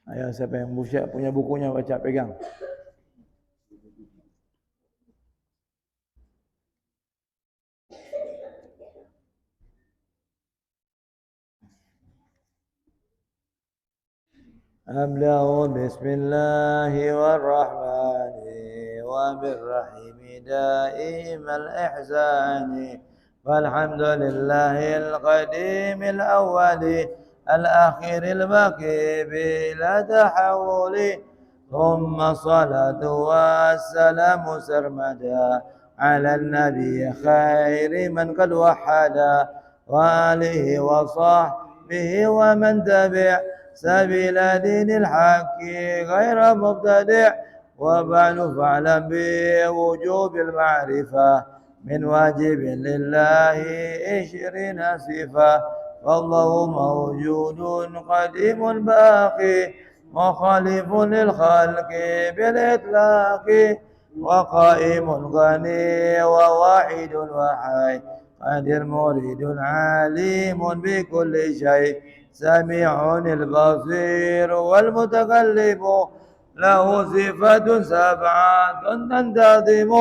Ayo siapa yang punya bukunya baca pegang. أبدأ بسم الله والرحمن وبالرحيم دائم الإحسان والحمد لله القديم الأول الأخير الباقي بلا تحول ثم الصلاة والسلام سرمدا على النبي خير من قد وحدا وآله وصحبه ومن تبع سبيل دين الحق غير مبتدع وبعد فاعلم بوجوب المعرفة من واجب لله 20 صفة فالله موجود قديم باقي مخالف للخلق بالإطلاق وقائم غني وواحد وحي قادر مريد عليم بكل شيء سميع البصير والمتقلب له صفة سبعة تنتظم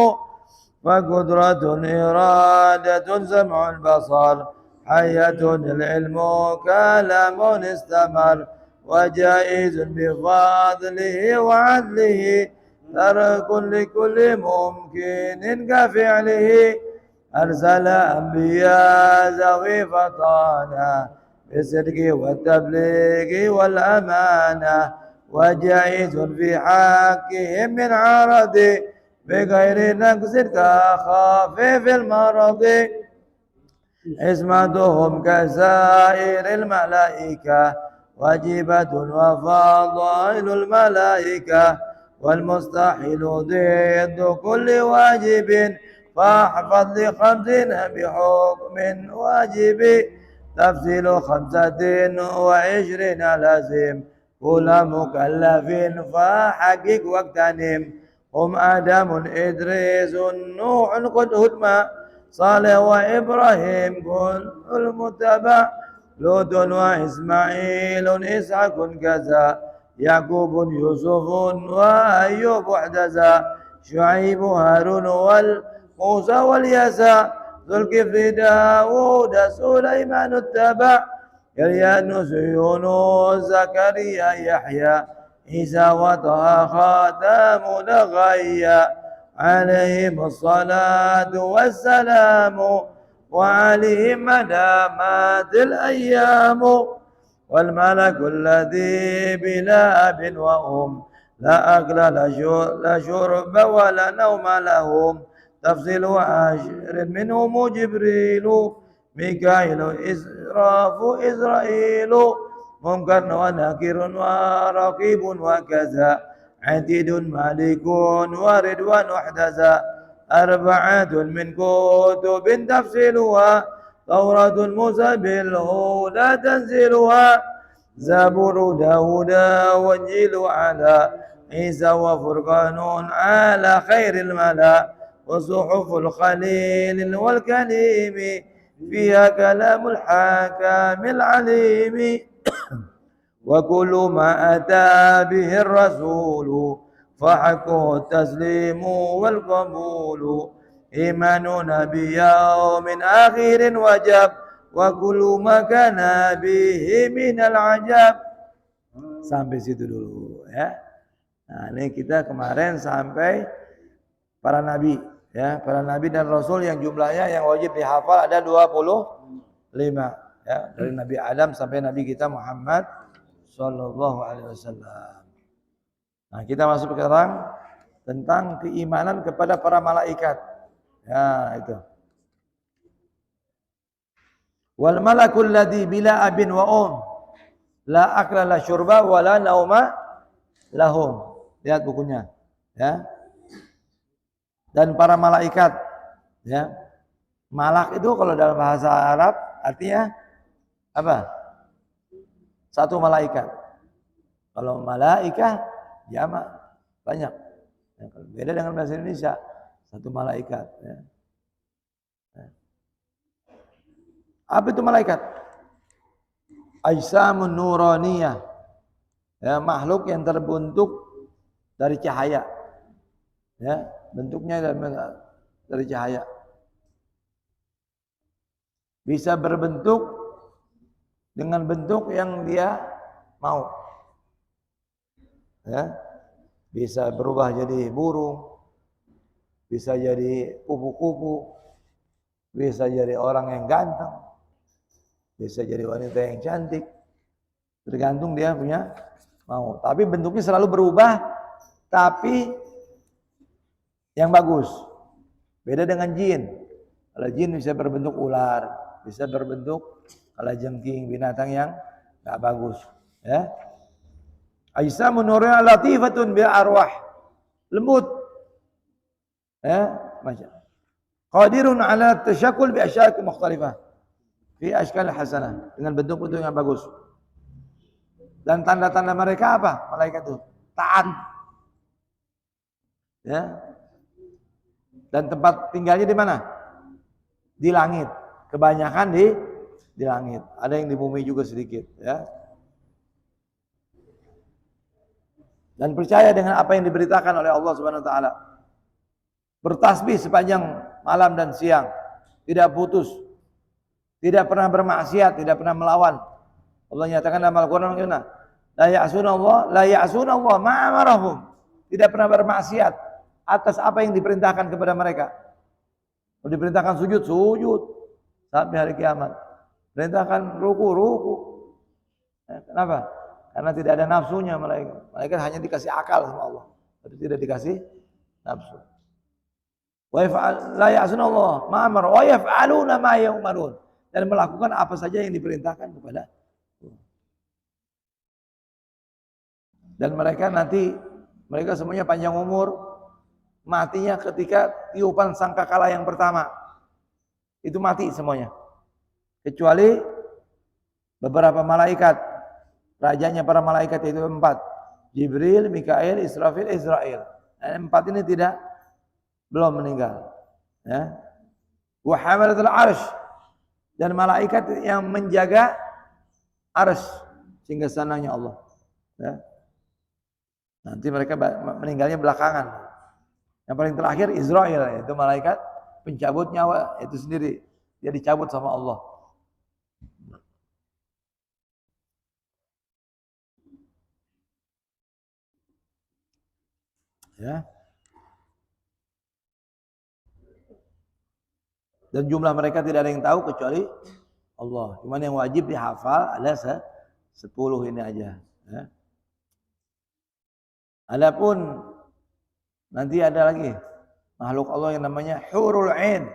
وقدرة إرادة سمع البصر حية العلم كلام استمر وجائز بفضله وعدله ترك لكل ممكن كفعله أرسل أنبياء ذوي فطانا بالصدق والتبليغ والأمانة وجائز في حقهم من عرض بغير نقص كخفيف المرض عصمتهم كسائر الملائكة واجبة وفضائل الملائكة والمستحيل ضد كل واجب فاحفظ لخمسنا بحكم واجب تفصيل 25 لازم كل مكلف فحقق واغتنم هم آدم إدريس نوح قد هدم صالح وإبراهيم كل المتبع لوط وإسماعيل إسحاق كذا يعقوب يوسف وأيوب احتزى شعيب هارون والموسى واليسع ذو الكفر داود سليمان اتبع يونس يونس زكريا يحيى عيسى وطه خاتم نغيا عليهم الصلاة والسلام وعليهم مدامات الأيام والملك الذي بلا أب وأم لا أكل لا شرب ولا نوم لهم تفصيل 10 منهم جبريل ميكائيل إسراف إسرائيل منكر ونكير ورقيب وكذا عتيد مالك ورضوان احتزى 4 من كتب تفصيلها توراة موسى بالهدى تنزيلها زبور داود وانجيل على عيسى وفرقان على خير الملا وصحف الخليل والكليم فيها كلام الحكام العليم وكل ما أتى به الرسول فحقه التسليم والقبول إيمان بيوم آخر وجب وكل ما كان به من العجب. Sampai situ dulu ya. Nah, ini kita kemarin sampai para nabi ya, para nabi dan rasul yang jumlahnya yang wajib dihafal ada 25 ya, dari Nabi Adam sampai Nabi kita Muhammad sallallahu alaihi wasallam. Nah, kita masuk sekarang tentang keimanan kepada para malaikat. Ya, itu. Wal malakul ladzi bila abin wa la akla la syurba wa la nauma lahum. Lihat bukunya, ya. Dan para malaikat, ya. Malak itu kalau dalam bahasa Arab artinya apa? Satu malaikat. Kalau malaikah jamak banyak. Ya, beda dengan bahasa Indonesia, satu malaikat. Ya. Apa itu malaikat? Ajsamun nuraniyah. Ya, makhluk yang terbentuk dari cahaya. Ya, bentuknya dari cahaya. Bisa berbentuk dengan bentuk yang dia mau. Ya, bisa berubah jadi burung, bisa jadi kupu-kupu, bisa jadi orang yang ganteng, bisa jadi wanita yang cantik. Tergantung dia punya mau. Tapi bentuknya selalu berubah, tapi yang bagus. Beda dengan jin. Kalau jin bisa berbentuk ular, bisa berbentuk kalajengking, binatang yang enggak bagus, ya. Aisyah menurunnya latifatun bil arwah. Lembut. Ya, macam. Qadirun ala tasyakkul bi asyakil mukhtalifah fi ashkal hasanah, dengan bentuk-bentuk yang bagus. Dan tanda-tanda mereka apa? Malaikat itu taat. Ya. Dan tempat tinggalnya di mana? Di langit. Kebanyakan di langit. Ada yang di bumi juga sedikit, ya. Dan percaya dengan apa yang diberitakan oleh Allah Subhanahu wa taala. Bertasbih sepanjang malam dan siang, tidak putus. Tidak pernah bermaksiat, tidak pernah melawan. Allah nyatakan dalam Al-Qur'an, la ya'sunallah ma amarahum. Tidak pernah bermaksiat atas apa yang diperintahkan kepada mereka. Kalau diperintahkan sujud, sujud sampai hari kiamat. Perintahkan ruku, ruku. Kenapa? Karena tidak ada nafsunya malaikat. Malaikat hanya dikasih akal sama Allah, tapi tidak dikasih nafsu. Wa la ya'sunallah ma amara wa yaf'aluna ma yu'marun. Dan melakukan apa saja yang diperintahkan kepada. Dan mereka nanti, mereka semuanya panjang umur, matinya ketika tiupan sangkakala yang pertama. Itu mati semuanya. Kecuali beberapa malaikat. Rajanya para malaikat itu 4. Jibril, Mikail, Israfil, Israel. Dan 4 ini belum meninggal. Ya. Wa hamalatul arsy, dan malaikat yang menjaga arsy, sehingga sananya Allah. Ya. Nanti mereka meninggalnya belakangan. Yang paling terakhir Israel, itu malaikat pencabut nyawa itu sendiri. Dia dicabut sama Allah. Ya. Dan jumlah mereka tidak ada yang tahu kecuali Allah. Cuman yang wajib dihafal ada 10 ini aja. Ya. Adapun nanti ada lagi makhluk Allah yang namanya hurul ain.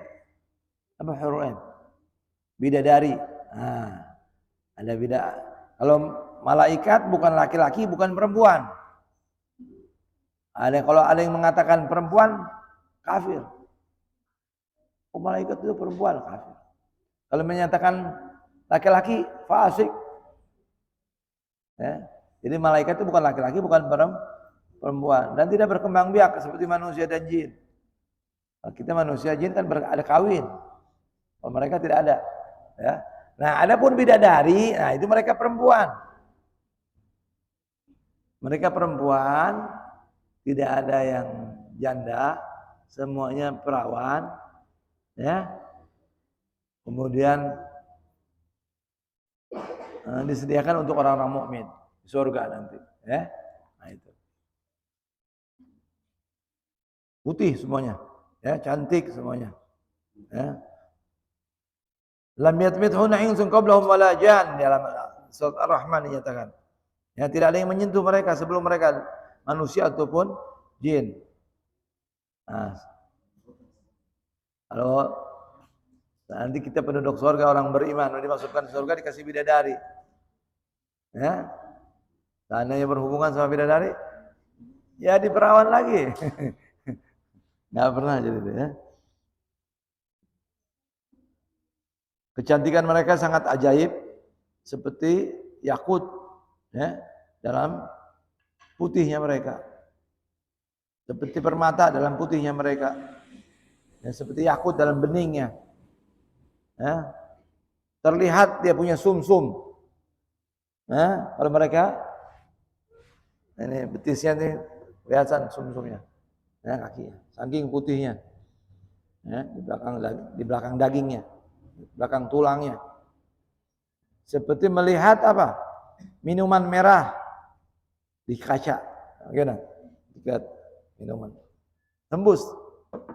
Apa hurul ain? Bidadari. Nah, ada kalau malaikat bukan laki-laki, bukan perempuan. Kalau ada yang mengatakan perempuan, kafir. Oh, malaikat itu perempuan, kafir. Kalau menyatakan laki-laki, fasik. Ya. Jadi malaikat itu bukan laki-laki, bukan perempuan, dan tidak berkembang biak seperti manusia dan jin. Kalau kita manusia, jin kan ada kawin. Kalau mereka tidak ada. Ya. Nah, adapun bidadari, nah itu mereka perempuan. Mereka perempuan, tidak ada yang janda, semuanya perawan. Ya, kemudian disediakan untuk orang-orang mukmin di surga nanti, ya. Nah itu putih semuanya, ya, cantik semuanya, ya. Lam yatmithunna insun qablahum wala jan, dalam surat Ar-Rahman dinyatakan, ya, tidak ada yang menyentuh mereka sebelum mereka, manusia ataupun jin. Nah, kalau nanti kita penduduk surga, orang beriman, dimasukkan surga, dikasih bidadari. Ya. Seandainya berhubungan sama bidadari, ya diperawan lagi. Nggak pernah jadi itu, ya. Kecantikan mereka sangat ajaib, seperti yakut, ya, dalam putihnya mereka. Seperti permata dalam putihnya mereka. Ya, seperti yakut dalam beningnya. Ya. Terlihat dia punya sumsum. Nah, kalau mereka Ini betisnya nih kelihatan sumsumnya. Ya, kakinya. Saking putihnya. Ya, di belakang dagingnya, di belakang tulangnya. Seperti melihat apa? Minuman merah di kaca. Gimana? Lihat minuman. Tembus.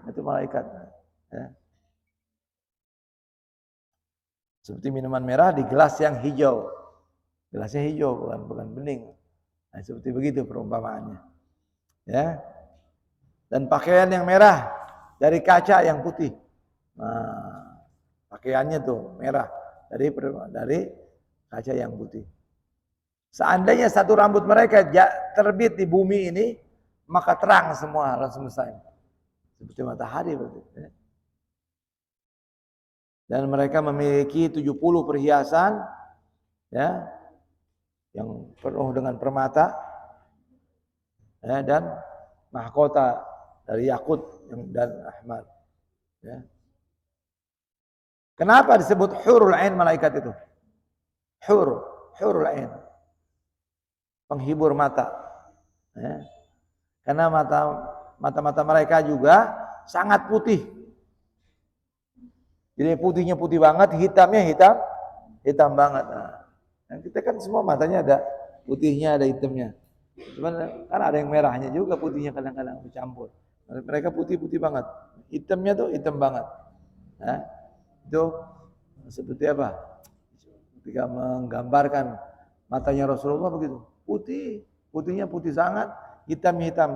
Itu malaikat. Ya. Seperti minuman merah di gelas yang hijau. Gelasnya hijau, bukan bening. Nah, seperti begitu perumpamaannya. Ya. Dan pakaian yang merah dari kaca yang putih. Nah, pakaiannya tuh merah dari kaca yang putih. Seandainya satu rambut mereka terbit di bumi ini, maka terang semua alam semesta ini. Seperti matahari berarti. Dan mereka memiliki 70 perhiasan, ya, yang penuh dengan permata, ya, dan mahkota dari yakut dan ahmad. Ya. Kenapa disebut hurul ain malaikat itu? Hurul ain, penghibur mata. Ya. Karena mata mereka juga sangat putih. Jadi putihnya putih banget, hitamnya hitam banget. Nah, kita kan semua matanya ada putihnya, ada hitamnya. Cuman kan ada yang merahnya juga, putihnya kadang-kadang bercampur. Mereka putih-putih banget, hitamnya tuh hitam banget. Nah, itu seperti apa? Ketika menggambarkan matanya Rasulullah begitu, putihnya putih sangat, hitamnya hitam.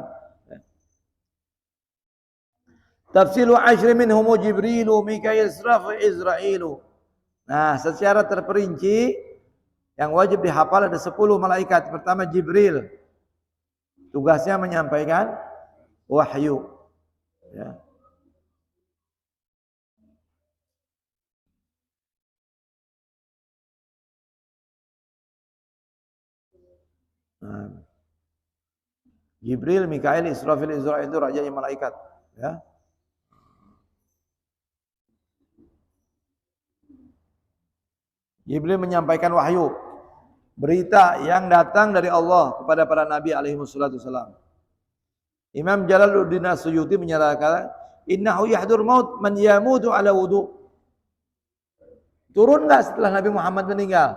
Tafsilu asyri minhumu Jibrilu, Mikail, Isra'ilu. Nah, secara terperinci yang wajib dihafal ada 10 malaikat. Pertama Jibril. Tugasnya menyampaikan wahyu. Ya. Nah, Jibril, Mikail, Israfil, Isra'il itu rajanya malaikat. Ya. Jibril menyampaikan wahyu, berita yang datang dari Allah kepada para nabi alaihi wassalam. Imam Jalaluddin As-Suyuti menyatakan, innahu yahdur maut man yamutu ala wudu. Turun enggak setelah Nabi Muhammad meninggal?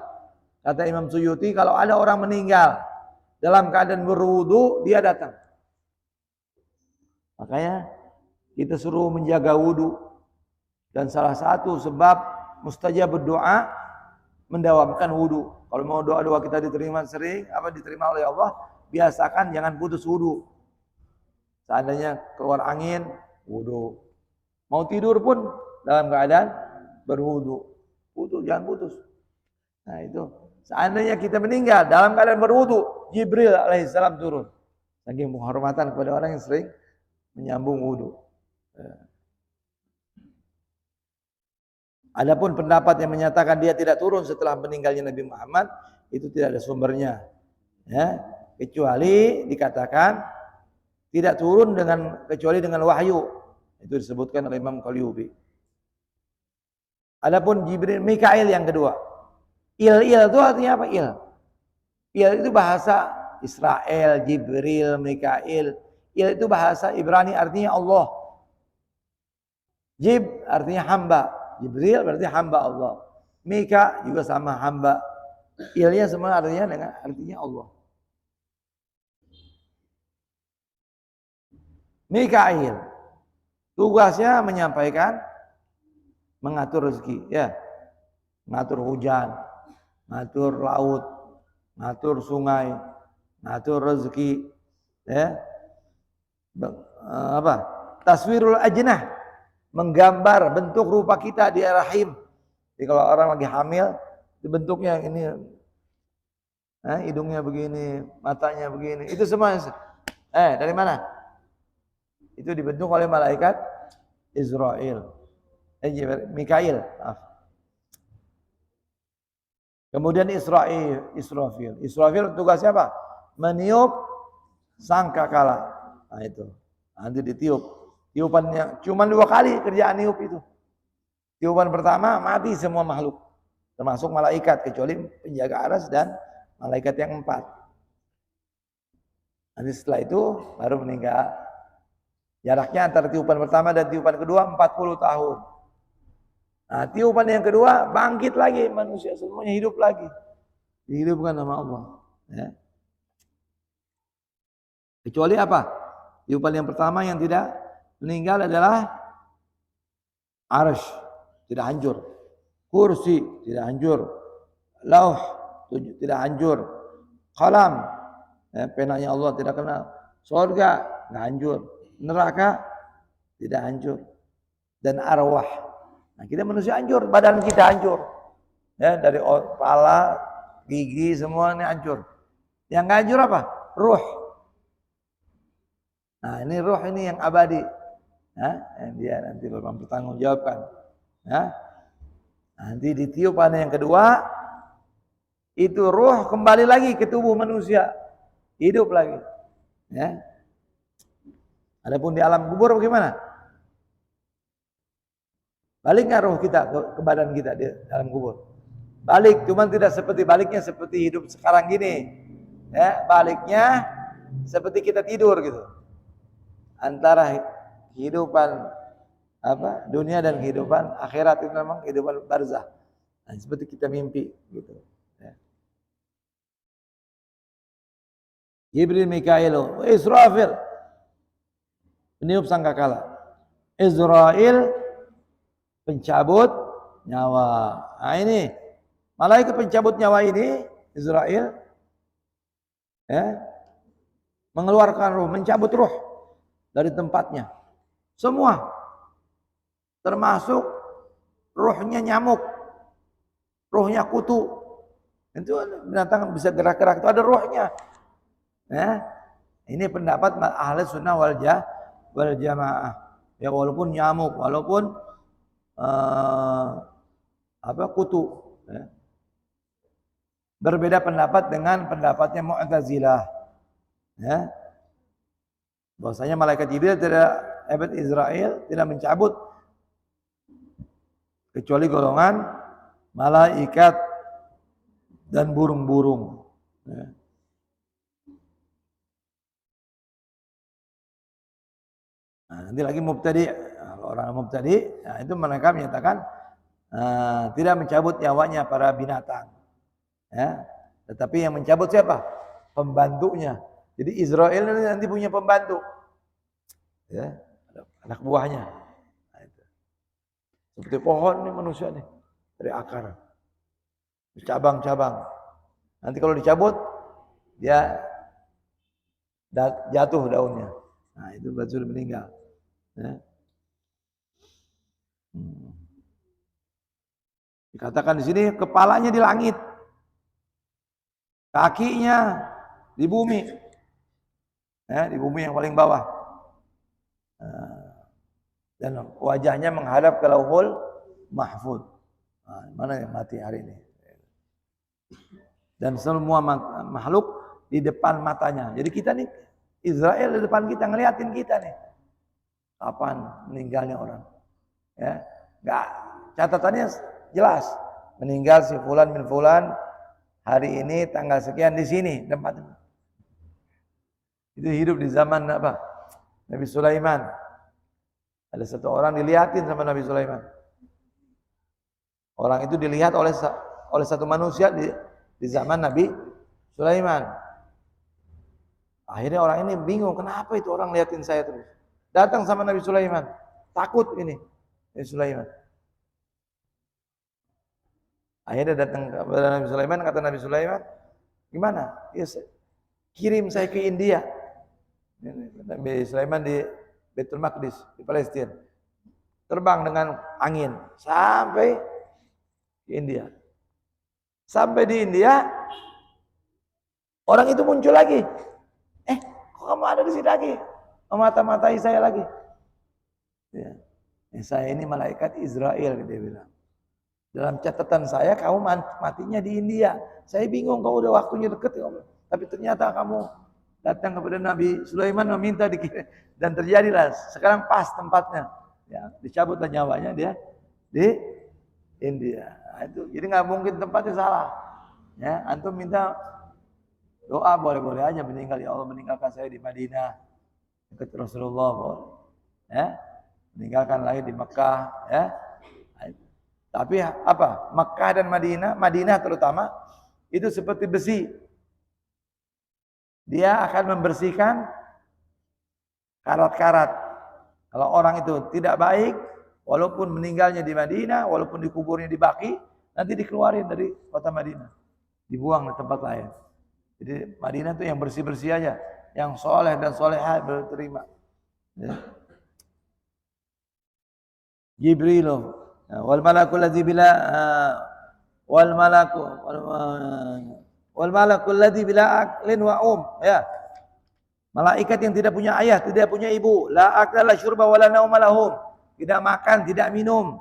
Kata Imam Suyuti, kalau ada orang meninggal dalam keadaan berwudu, dia datang. Makanya kita suruh menjaga wudu. Dan salah satu sebab mustajab berdoa mendawamkan wudu. Kalau mau doa-doa kita diterima diterima oleh Allah, biasakan jangan putus wudu. Seandainya keluar angin, wudu. Mau tidur pun dalam keadaan berwudu. Wudu jangan putus. Nah itu. Seandainya kita meninggal dalam keadaan berwudu, Jibril alaihissalam turun. Saking penghormatan kepada orang yang sering menyambung wudu. Adapun pendapat yang menyatakan dia tidak turun setelah meninggalnya Nabi Muhammad, itu tidak ada sumbernya. Ya, kecuali dikatakan tidak turun kecuali dengan wahyu. Itu disebutkan oleh Imam Qalyubi. Adapun Jibril, Mikail yang kedua. Il itu artinya apa? Il itu bahasa Israel, Jibril, Mikail. Il itu bahasa Ibrani artinya Allah. Jib artinya hamba. Jibril berarti hamba Allah. Mika juga sama hamba. Ilnya semua artinya Allah. Mikail tugasnya menyampaikan, mengatur rezeki, ya, mengatur hujan, mengatur laut, mengatur sungai, mengatur rezeki, ya. Taswirul ajnah, menggambar bentuk rupa kita di rahim. Jadi kalau orang lagi hamil, bentuknya ini, hidungnya begini, matanya begini, itu semua. Dari mana? Itu dibentuk oleh malaikat Mikail. Kemudian Israfil. Israfil tugasnya apa? Meniup sangkakala. Nah itu. Nanti ditiup. Tiupannya cuma 2 kali kerjaan niup itu. Tiupan pertama mati semua makhluk. Termasuk malaikat kecuali penjaga aras dan malaikat yang 4. Nanti setelah itu baru meninggal. Jaraknya antara tiupan pertama dan tiupan kedua 40 tahun. Nah, tiupan yang kedua bangkit lagi, manusia semuanya hidup lagi. Dihidupkan sama Allah. Ya. Kecuali apa? Tiupan yang pertama yang tidak meninggal adalah arsy, tidak hancur. Kursi tidak hancur. Lauh tidak hancur. Qalam, penanya Allah tidak kena. Surga tidak hancur. Neraka tidak hancur. Dan arwah. Nah, kita manusia hancur, badan kita hancur. Ya, dari kepala, gigi semua ini hancur. Yang nggak hancur apa? Ruh. Nah, ini ruh ini yang abadi. Ya, yang dia nanti bertanggungjawabkan. Ya. Nanti di tiupan yang kedua itu ruh kembali lagi ke tubuh manusia, hidup lagi. Ya. Adapun di alam kubur bagaimana? Balik nggak roh kita ke badan kita di alam kubur? Balik, cuman tidak baliknya seperti hidup sekarang gini. Ya, baliknya seperti kita tidur gitu. Antara kehidupan dunia dan kehidupan akhirat itu memang kehidupan barzah. Nah, seperti kita mimpi gitu. Ya. Jibril, Mikail, Israfil peniup sangkakala. Israel pencabut nyawa. Nah, ini malaikat pencabut nyawa ini Israel ya, mengeluarkan ruh, mencabut ruh dari tempatnya. Semua termasuk ruhnya nyamuk, ruhnya kutu. Itu binatang bisa gerak-gerak itu ada ruhnya. Ya. Ini pendapat ahli sunnah wal jamaah. Ya walaupun nyamuk, walaupun kutu. Ya. Berbeda pendapat dengan pendapatnya Mu'tazilah. Ya. Bahwasanya malaikat Jibril Israel tidak mencabut kecuali golongan malaikat dan burung-burung. Ya. Nah, nanti lagi mubtadi, orang mubtadi, nah itu mereka menyatakan tidak mencabut nyawanya para binatang. Ya. Tetapi yang mencabut siapa? Pembantunya. Jadi Israel nanti punya pembantu. Ya, anak buahnya. Nah, itu. Seperti pohon nih manusia nih, dari akar. Cabang-cabang. Nanti kalau dicabut, dia jatuh daunnya. Nah, itu berarti sudah meninggal. Ya. Dikatakan di sini kepalanya di langit, kakinya di bumi, ya, di bumi yang paling bawah, dan wajahnya menghadap ke Lauhul Mahfuz. Nah, mana yang mati hari ini? Dan semua makhluk di depan matanya. Jadi kita nih Israel di depan kita ngeliatin kita nih. Kapan meninggalnya orang? Ya, nggak, catatannya jelas. Meninggal si fulan bin fulan hari ini tanggal sekian di sini tempatnya. Itu hidup di zaman apa? Nabi Sulaiman. Ada satu orang dilihatin sama Nabi Sulaiman. Orang itu dilihat oleh satu manusia di zaman Nabi Sulaiman. Akhirnya orang ini bingung, kenapa itu orang liatin saya terus? Datang sama Nabi Sulaiman, takut ini Nabi Sulaiman. Akhirnya datang kepada Nabi Sulaiman, kata Nabi Sulaiman, gimana? Ya, kirim saya ke India. Nabi Sulaiman di Baitul Maqdis, di Palestina. Terbang dengan angin sampai ke India. Sampai di India, orang itu muncul lagi. Kok kamu ada di sini lagi? Memata-matai saya lagi. Ya. Saya ini malaikat Israel, dia bilang. Dalam catatan saya, kamu matinya di India. Saya bingung, kau udah waktunya deket. Tapi ternyata kamu datang kepada Nabi Sulaiman meminta dikirim. Dan terjadilah, sekarang pas tempatnya. Ya, dicabutlah nyawanya dia di India. Nah, itu. Jadi nggak mungkin tempatnya salah. Ya, antum minta Doa boleh-boleh aja meninggal, ya Allah meninggalkan saya di Madinah dekat Rasulullah, ya. Meninggalkan lahir di Mekah, ya. Tapi apa? Mekah dan Madinah terutama itu seperti besi. Dia akan membersihkan karat-karat. Kalau orang itu tidak baik, walaupun meninggalnya di Madinah, walaupun dikuburnya di Baqi, nanti dikeluarin dari kota Madinah, dibuang di tempat lain. Jadi Madinah itu yang bersih-bersih aja, yang soleh dan solehah berterima. Ya. Jibril, wal malakul ladzi bila wal malakul ladzi bila aklin wa ya. Malaikat yang tidak punya ayah, tidak punya ibu, la akala syurba wala nauma lahum, tidak makan, tidak minum,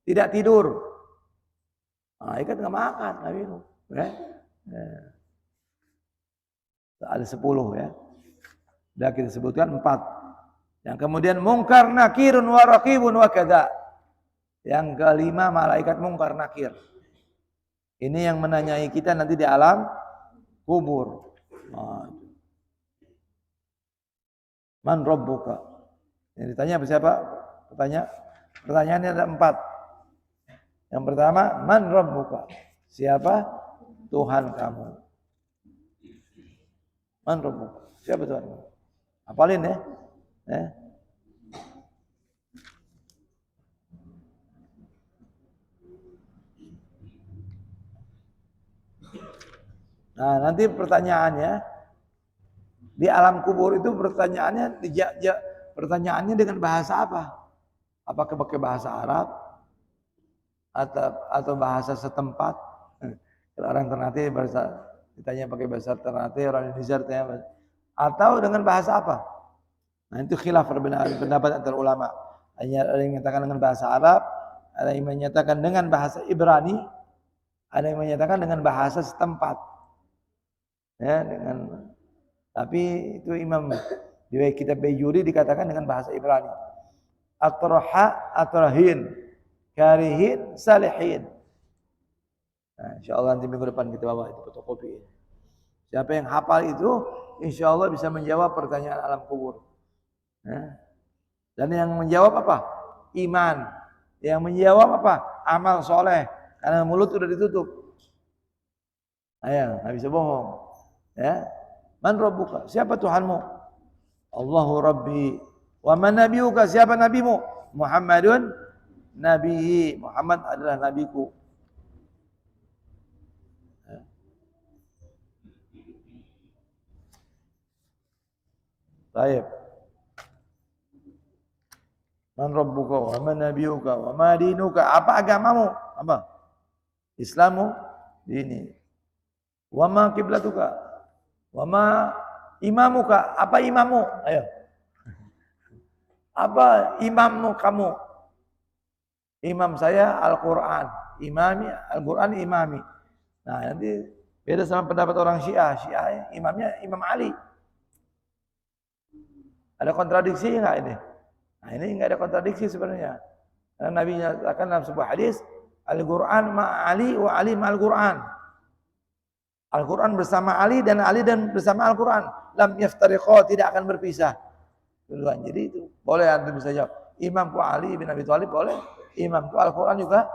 tidak tidur. Malaikat enggak makan, enggak minum, ya. Ada 10 ya. Sudah kita sebutkan 4. Yang kemudian mungkar nakirun wa raqibun wa kadza. Yang kelima malaikat mungkar nakir. Ini yang menanyai kita nanti di alam kubur. Man rabbuka? Yang ditanya siapa? Pertanyaannya ada 4. Yang pertama, man rabbuka? Siapa Tuhan kamu? Man rabbuka? Siapa Tuhan kamu? Hafalin ya. Nah, nanti pertanyaannya di alam kubur itu pertanyaannya dengan bahasa apa? Apakah pakai bahasa Arab atau bahasa setempat? Kalau orang Ternate ditanya pakai bahasa Ternate, orang Indonesia ditanya atau dengan bahasa apa? Nah, itu khilaf perbedaan pendapat antar ulama. Ada yang menyatakan dengan bahasa Arab, ada yang menyatakan dengan bahasa Ibrani, ada yang menyatakan dengan bahasa setempat. Ya, tapi itu Imam di kitab Bejuri dikatakan dengan bahasa Ibrani. Atrahin, karihin, salihin. Nah, insyaallah nanti minggu depan kita bawa itu fotokopi. Siapa yang hafal itu, insyaallah bisa menjawab pertanyaan alam kubur. Dan yang menjawab apa? Iman. Yang menjawab apa? Amal soleh. Karena mulut sudah ditutup. Ayo, nggak bisa bohong. Ya, man rabbuka? Siapa Tuhanmu? Allahu Rabbi. Wa man nabiyuka? Siapa nabimu? Muhammadun nabihi. Muhammad adalah nabiku. Baik. Man rabbuka wa man nabiyuka wa ma dinuka? Apa agamamu? Apa? Islamu dini. Wa ma kiblatuka? Wa ma imamuka? Apa imammu? Ayo. Apa imammu kamu? Imam saya Al-Qur'an. Imami Al-Qur'an imami. Nah, nanti beda sama pendapat orang Syiah. Syiah imamnya Imam Ali. Ada kontradiksi enggak ini? Nah, ini enggak ada kontradiksi sebenarnya. Karena Nabi nyatakan dalam sebuah hadis, Al-Qur'an ma'ali wa Ali ma'al Qur'an. Al-Qur'an bersama Ali dan Ali dan bersama Al-Qur'an. Lam yaftariqa, tidak akan berpisah. Duluan. Jadi itu boleh antum bisa jawab. Imamku Ali bin Abi Thalib boleh, imamku Al-Qur'an juga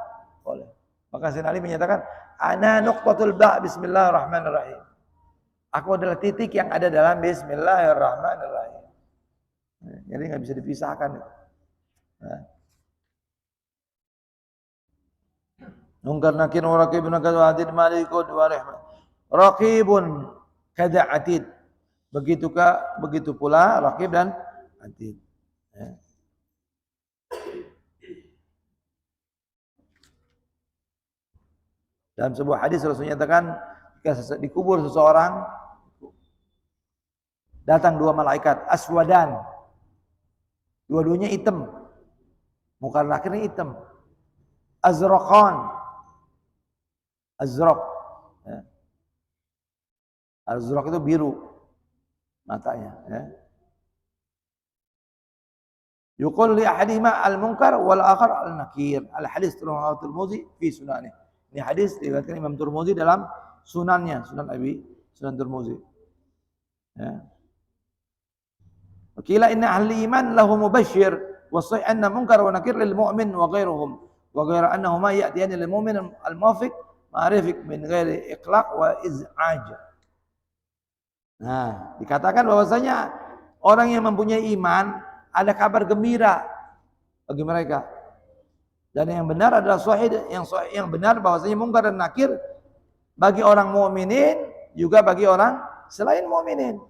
boleh. Maka Sayyidina Ali menyatakan, ana nuqtatul ba' bismillahirrahmanirrahim. Aku adalah titik yang ada dalam bismillahirrahmanirrahim. Jadi nggak bisa dipisahkan. Nungkar nakir wa raqibun kadza atid malikun wa rahman. Raqibun kadza atid. Begitu pula raqib dan atid. Dalam sebuah hadis Rasulullah nyatakan jika dikubur seseorang datang 2 malaikat aswadan. Dua-duanya hitam. Muka akhirnya hitam. Azraqan. Azraq. Ya. Azraq itu biru matanya. Ya. Yuqul li ahadihima al-munkar wal akhar al-nakir. Al-hadis rawahu Tirmidzi fi sunanihi. Ini hadis diriwayatkan Imam Tirmidzi dalam sunannya, Sunan Abi Sunan Tirmidzi. Ya. Qila inna ahli iman lahum mubashshir wa sahih anna munkar wa nakir lil mu'min wa ghairuhum wa ghairu annahuma ya'tiyani lil mu'min al muwafiq ma'rifik min ghairi iqlaq wa iz'aj. Nah, dikatakan bahwasanya orang yang mempunyai iman ada kabar gembira bagi mereka. Dan yang benar adalah sahih yang benar bahwasanya munkar dan nakir bagi orang mukminin juga bagi orang selain mukminin.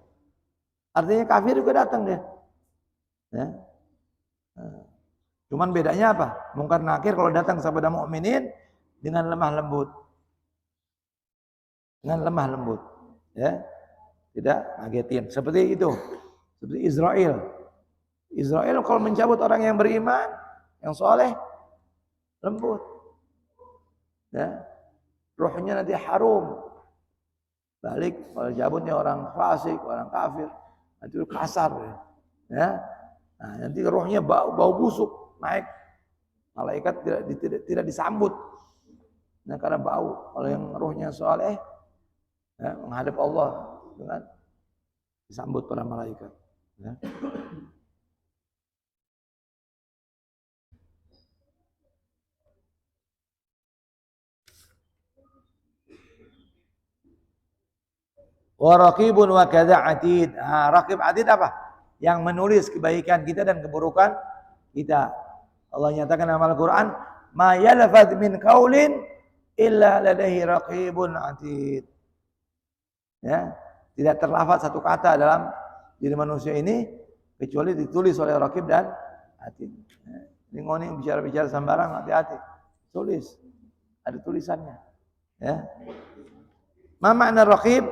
Artinya kafir juga datang dia. Ya. Cuman bedanya apa? Mungkar nakir kalau datang kepada mukminin dengan lemah lembut. Dengan lemah lembut. Ya. Tidak ngagetin. Seperti itu. Seperti Israel. Israel kalau mencabut orang yang beriman, yang soleh, lembut. Ya. Ruhnya nanti harum. Balik kalau cabutnya orang fasik, orang kafir. Itu kasar ya. Nah, nanti rohnya bau busuk naik, malaikat tidak disambut. Nah, karena bau. Kalau yang rohnya saleh ya, menghadap Allah dengan disambut para malaikat. Ya. Wa raqibun wa kadza atid. Raqib atid apa? Yang menulis kebaikan kita dan keburukan kita. Allah nyatakan dalam Al-Qur'an, "Ma yalfadz min qaulin illa ladaihi raqibun atid." Ya, tidak terlafaz satu kata dalam diri manusia ini kecuali ditulis oleh raqib dan atid. Ini ngoni bicara-bicara sembarang, hati-hati. Tulis. Ada tulisannya. Ya. Ma makna raqib?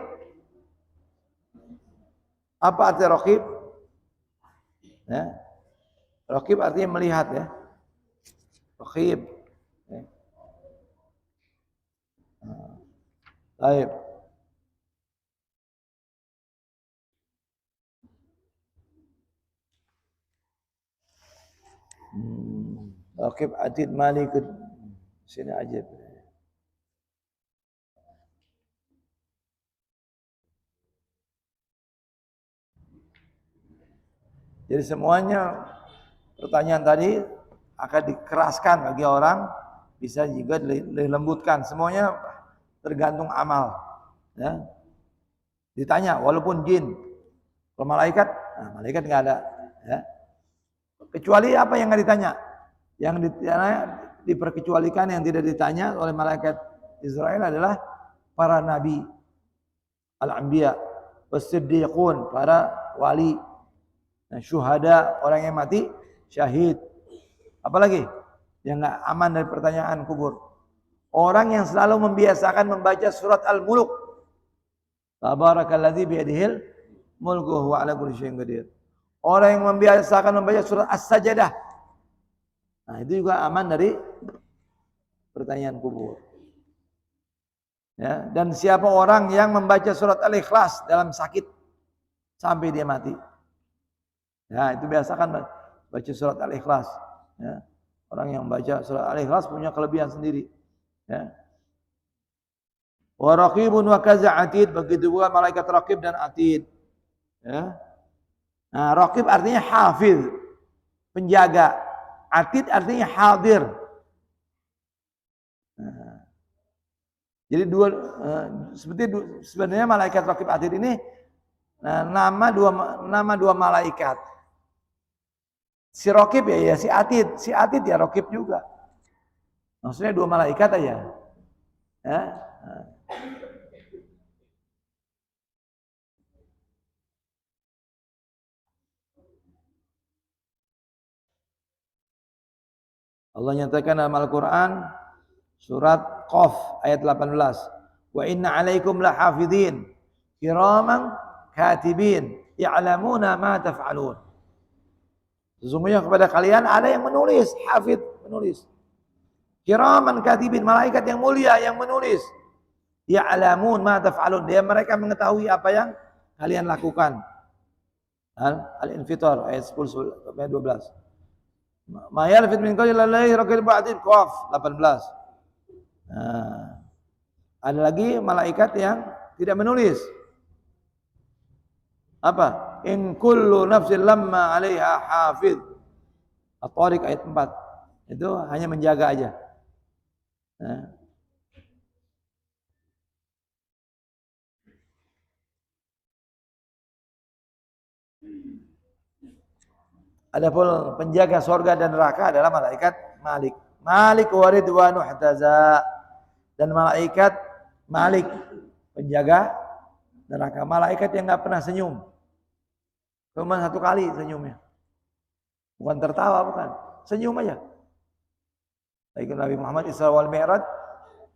Apa arti raqib? Ya. Raqib artinya melihat ya. Raqib. Ya. Baik. Raqib atid malikun. Sini aja. Jadi semuanya pertanyaan tadi akan dikeraskan bagi orang, bisa juga dilembutkan. Semuanya tergantung amal. Ya. Ditanya, walaupun jin, kalau malaikat, nah malaikat nggak ada. Ya. Kecuali apa yang nggak ditanya? Yang ditanya diperkecualikan, yang tidak ditanya oleh malaikat Israel adalah para nabi, al-anbiya, was-siddiqun, para wali. Nah, syuhada, orang yang mati syahid. Apalagi yang nggak aman dari pertanyaan kubur. Orang yang selalu membiasakan membaca surat Al-Mulk. Tabarakalladzi biyadihil mulku wa ala kulli syai'in qadir. Orang yang membiasakan membaca surat As-Sajdah. Nah, itu juga aman dari pertanyaan kubur. Ya, dan siapa orang yang membaca surat Al-Ikhlas dalam sakit sampai dia mati. Ya, itu biasakan baca surat Al-Ikhlas. Ya. Orang yang baca surat Al-Ikhlas punya kelebihan sendiri. Ya. Wa raqibun wa kadza atid, begitu juga malaikat raqib dan atid. Ya. Nah, raqib artinya hafiz, penjaga. Atid artinya hadir. Nah. Jadi sebenarnya malaikat raqib atid ini nama dua malaikat. Si raqib ya si atid ya raqib juga. Maksudnya dua malaikat aja. Ya. Allah nyatakan dalam Al-Qur'an surat Qaf ayat 18. Wa inna 'alaikum lahafidhin kiraman katibin ya'lamuna ma taf'alun. Sesungguhnya kepada kalian ada yang menulis, hafid menulis. Kiraman katibin, malaikat yang mulia yang menulis. Ya'lamun ma taf'alun, dia mereka mengetahui apa yang kalian lakukan. Al-Infitar ayat 10 sampai 12. Ma yalfid min qawli la raqib ba'did Qaf 18. Nah, ada lagi malaikat yang tidak menulis. Apa? In kullu nafsin lamma 'alaiha hafiz. At-Tariq ayat 4. Itu hanya menjaga aja. Nah. Adapun penjaga surga dan neraka adalah malaikat Malik. Malik wa ridwanu ihtaza. Dan malaikat Malik penjaga neraka. Malaikat yang enggak pernah senyum. Cuma satu kali senyumnya. Bukan tertawa, bukan. Senyum aja. Baik Nabi Muhammad Isra wal Mi'raj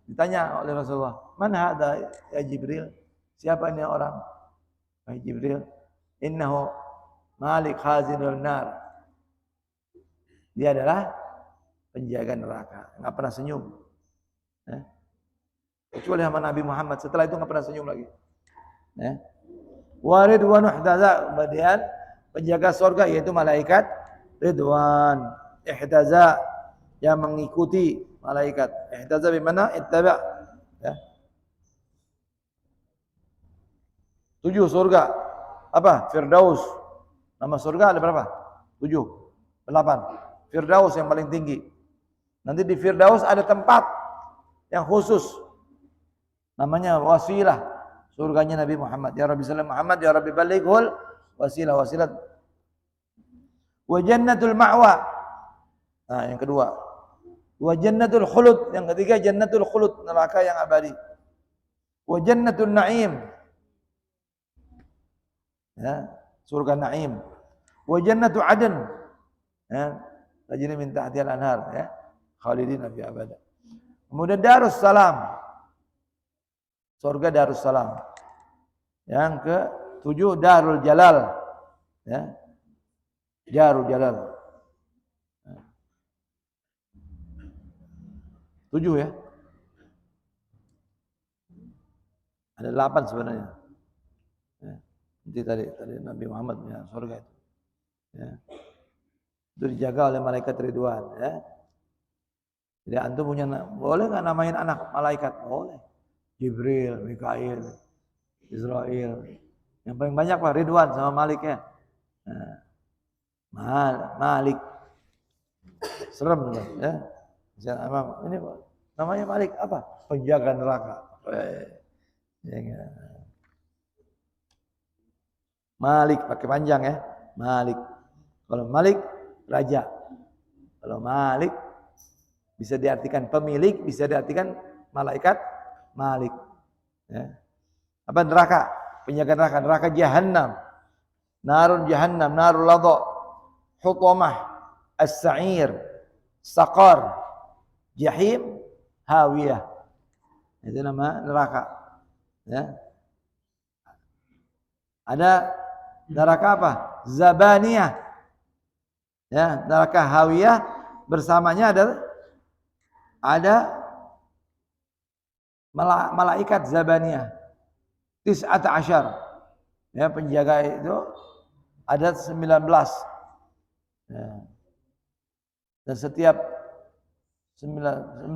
ditanya oleh Rasulullah, "Man hadza ya Jibril?" Siapa ini orang? Wahai Jibril, "Innahu Malik khazinul nar." Dia adalah penjaga neraka, enggak pernah senyum. Kecuali sama Nabi Muhammad, setelah itu enggak pernah senyum lagi. Wa ridwanu ihtaza, kemudian penjaga surga yaitu malaikat Ridwan, ihtaza yang mengikuti malaikat. Ihtaza bimana? Ittaba. Ya. 7 surga. Apa? Firdaus. Nama surga ada berapa? 7, 8. Firdaus yang paling tinggi. Nanti di Firdaus ada tempat yang khusus. Namanya wasilah. Surganya Nabi Muhammad. Ya Rabbi sallallahu Muhammad, ya Rabbi balighul wasilah, wasilah. Wa jannatul ma'wa. Nah, yang kedua. Wa jannatul khulud, yang ketiga jannatul khulud, neraka yang abadi. Wa jannatul na'im. Ya, surga na'im. Wa jannatu adn. Ya, tajri min tahtiha al-anhar, ya. Khalidina fi abada. Kemudian Darussalam. Surga Darussalam. Yang ke-7 Darul Jalal. Ya. Darul Jalal. 7 ya. Ada 8 sebenarnya. Ya. Nanti tadi Nabi Muhammad ya, surga itu. Ya. Itu dijaga oleh malaikat Ridwan, ya. Jadi antum punya, boleh enggak namain anak malaikat? Boleh. Jibril, Mikail, Israel. Yang paling banyak Pak Ridwan sama Malik ya. Nah, Malik. Serem ya. Ini namanya Malik apa? Penjaga neraka. Malik pakai panjang ya. Malik. Kalau Malik raja. Kalau Malik bisa diartikan pemilik, bisa diartikan malaikat Malik. Ya. Apa neraka? Penjaga neraka. Neraka Jahannam. Narun Jahannam, narul ladha, hutamah, as-sa'ir, saqar, jahim, hawiyah. Itu nama neraka. Ya. Ada neraka apa? Zabaniyah. Ya, neraka hawiyah bersamanya ada malaikat Zabaniyah. 19. Ya, penjaga itu ada 19. Ya. Dan setiap 19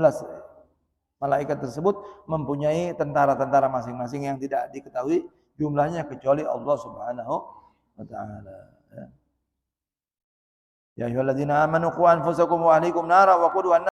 malaikat tersebut mempunyai tentara-tentara masing-masing yang tidak diketahui jumlahnya kecuali Allah Subhanahu wa taala. Ya ayyuhalladzina amanu qu anfusakum wa ahlikum nara wa quduha